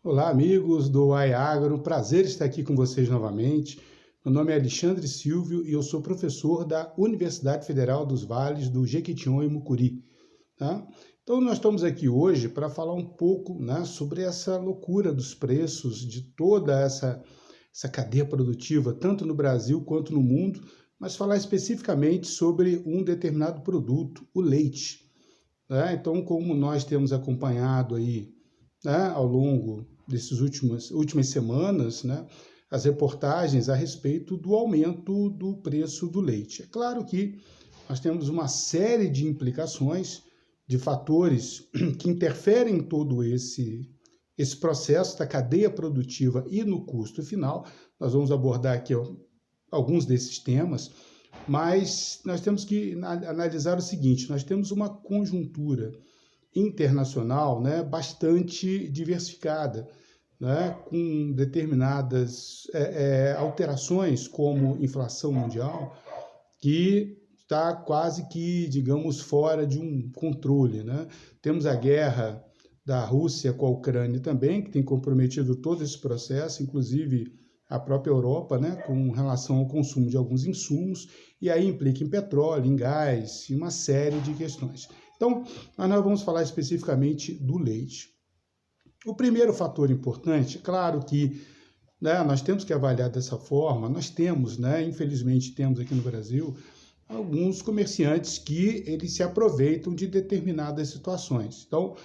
Olá, amigos do iAgro, prazer estar aqui com vocês novamente. Meu nome é Alexandre Silvio e eu sou professor da Universidade Federal dos Vales do Jequitinhonha e Mucuri. Tá? Então, nós estamos aqui hoje para falar um pouco, né, sobre essa loucura dos preços de toda essa cadeia produtiva, tanto no Brasil quanto no mundo, mas falar especificamente sobre um determinado produto, o leite. Né? Então, como nós temos acompanhado aí, né, ao longo dessas últimas semanas, né, as reportagens a respeito do aumento do preço do leite. É claro que nós temos uma série de implicações, de fatores que interferem em todo esse processo da cadeia produtiva e no custo final. Nós vamos abordar aqui alguns desses temas, mas nós temos que analisar o seguinte: nós temos uma conjuntura internacional, né, bastante diversificada, né, com determinadas alterações, como inflação mundial, que está quase que, digamos, fora de um controle. Né? Temos a guerra da Rússia com a Ucrânia também, que tem comprometido todo esse processo, inclusive a própria Europa, né, com relação ao consumo de alguns insumos, e aí implica em petróleo, em gás, e uma série de questões. Então, nós vamos falar especificamente do leite. O primeiro fator importante, claro que, né, nós temos que avaliar dessa forma, nós temos, né, infelizmente temos aqui no Brasil, alguns comerciantes que eles se aproveitam de determinadas situações. Então,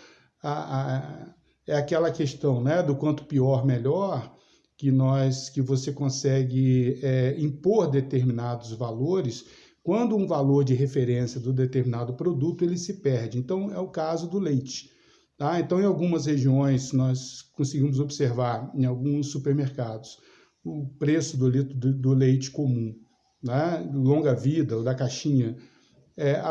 é aquela questão, né, do quanto pior, melhor, que você consegue impor determinados valores, quando um valor de referência do determinado produto ele se perde. Então, é o caso do leite. Tá? Então, em algumas regiões, nós conseguimos observar, em alguns supermercados, o preço do litro do leite comum, né, longa vida, ou da caixinha,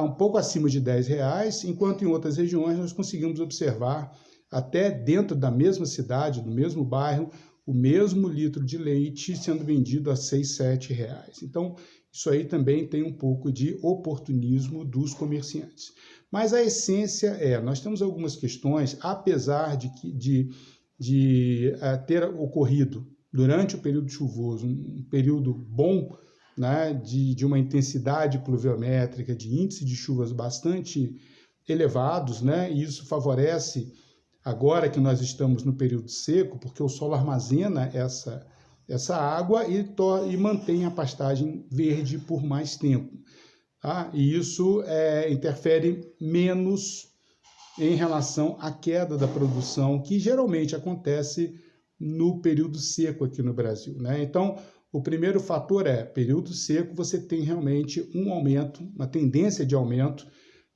um pouco acima de R$10, enquanto em outras regiões nós conseguimos observar, até dentro da mesma cidade, do mesmo bairro, o mesmo litro de leite sendo vendido a R$6, R$7. Então, isso aí também tem um pouco de oportunismo dos comerciantes. Mas a essência nós temos algumas questões, apesar de ter ocorrido durante o período chuvoso, um período bom, né, de uma intensidade pluviométrica, de índice de chuvas bastante elevados, né, e isso favorece, agora que nós estamos no período seco, porque o solo armazena essa água e mantém a pastagem verde por mais tempo. Tá? E isso interfere menos em relação à queda da produção, que geralmente acontece no período seco aqui no Brasil. Né? Então, o primeiro fator período seco, você tem realmente um aumento, uma tendência de aumento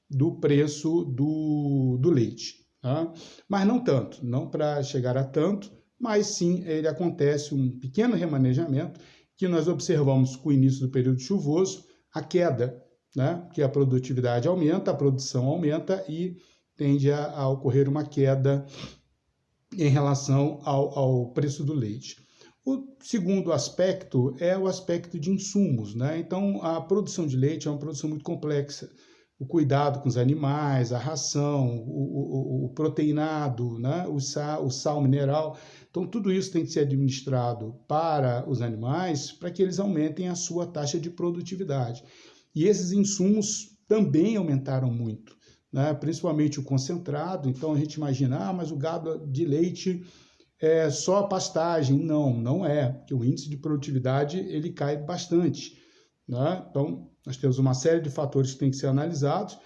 do preço do leite. Tá? Mas não tanto, não para chegar a tanto, mas sim ele acontece um pequeno remanejamento que nós observamos com o início do período chuvoso, a queda, né? Que a produtividade aumenta, a produção aumenta e tende a ocorrer uma queda em relação ao preço do leite. O segundo aspecto é o aspecto de insumos. Né? Então, a produção de leite é uma produção muito complexa. O cuidado com os animais, a ração, o proteinado, né? o sal mineral. Então, tudo isso tem que ser administrado para os animais para que eles aumentem a sua taxa de produtividade. E esses insumos também aumentaram muito, né? Principalmente o concentrado. Então, a gente imagina, mas o gado de leite é só a pastagem. Não, não é, porque o índice de produtividade ele cai bastante. Né? Então, nós temos uma série de fatores que têm que ser analisados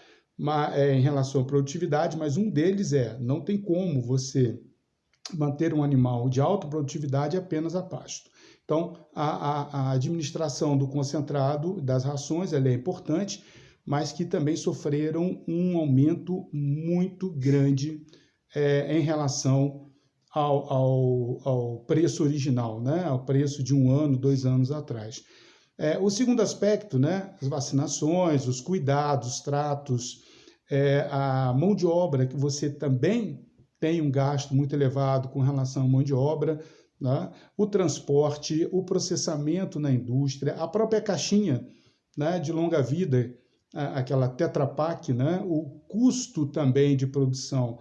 em relação à produtividade, mas um deles não tem como você manter um animal de alta produtividade apenas a pasto. Então, a administração do concentrado, das rações, ela é importante, mas que também sofreram um aumento muito grande em relação ao preço original, né? Ao preço de 1 ano, 2 anos atrás. O segundo aspecto, né, as vacinações, os cuidados, os tratos, a mão de obra, que você também tem um gasto muito elevado com relação à mão de obra, né, o transporte, o processamento na indústria, a própria caixinha, né, de longa vida, aquela Tetra Pak, né, o custo também de produção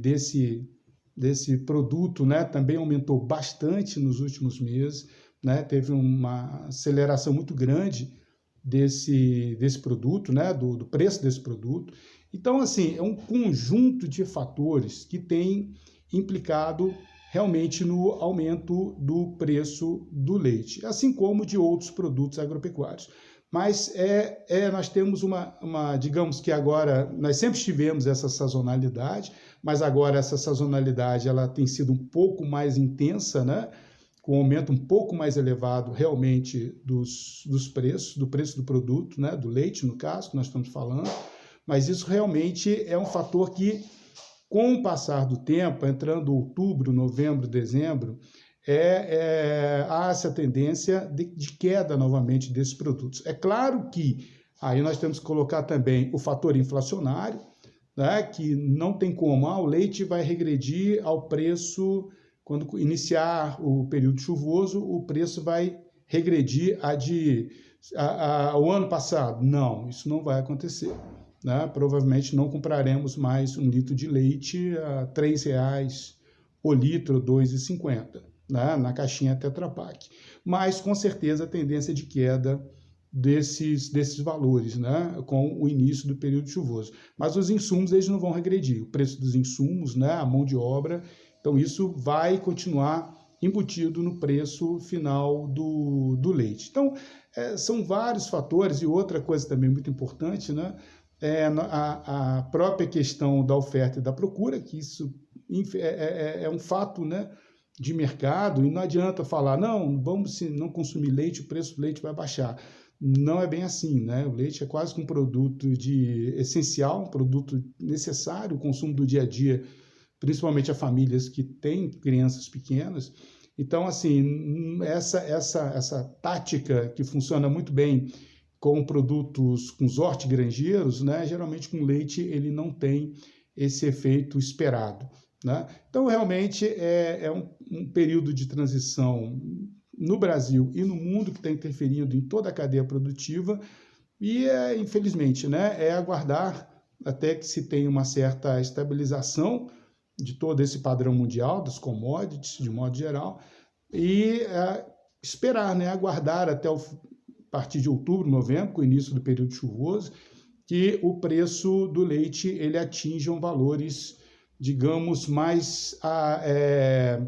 desse desse produto, né, também aumentou bastante nos últimos meses, né, teve uma aceleração muito grande desse produto, né, do preço desse produto. Então, assim, é um conjunto de fatores que tem implicado realmente no aumento do preço do leite, assim como de outros produtos agropecuários. Mas nós temos digamos que agora, nós sempre tivemos essa sazonalidade, mas agora essa sazonalidade ela tem sido um pouco mais intensa, né? Com um aumento um pouco mais elevado realmente dos preços, do preço do produto, né? Do leite, no caso, que nós estamos falando, mas isso realmente é um fator que, com o passar do tempo, entrando outubro, novembro, dezembro, há essa tendência de queda novamente desses produtos. É claro que aí nós temos que colocar também o fator inflacionário, né, que não tem como, o leite vai regredir ao preço, quando iniciar o período chuvoso, o preço vai regredir ao ano passado. Não, isso não vai acontecer. Né? Provavelmente não compraremos mais 1 litro de leite a R$ 3,00 o litro, R$ 2,50, né? Na caixinha Tetra Pak. Mas, com certeza, a tendência de queda desses valores, né? Com o início do período chuvoso. Mas os insumos eles não vão regredir. O preço dos insumos, né? A mão de obra, então isso vai continuar embutido no preço final do leite. Então, são vários fatores, e outra coisa também muito importante, né? A própria questão da oferta e da procura, que isso é um fato, né, de mercado, e não adianta falar, não, vamos não consumir leite, o preço do leite vai baixar. Não é bem assim, né? O leite é quase que um produto essencial, um produto necessário, o consumo do dia a dia, principalmente a famílias que têm crianças pequenas. Então, assim, essa tática que funciona muito bem com produtos, com os hortigranjeiros, né? Geralmente com leite ele não tem esse efeito esperado. Né? Então, realmente, é um período de transição no Brasil e no mundo que está interferindo em toda a cadeia produtiva e, infelizmente, né, é aguardar até que se tenha uma certa estabilização de todo esse padrão mundial, das commodities, de modo geral, e esperar, né, aguardar até a partir de outubro, novembro, com o início do período chuvoso, que o preço do leite ele atinja valores, digamos, mais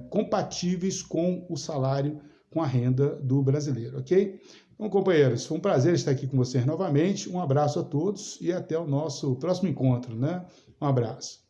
compatíveis com o salário, com a renda do brasileiro, ok? Então, companheiros, foi um prazer estar aqui com vocês novamente. Um abraço a todos e até o nosso próximo encontro, né? Um abraço.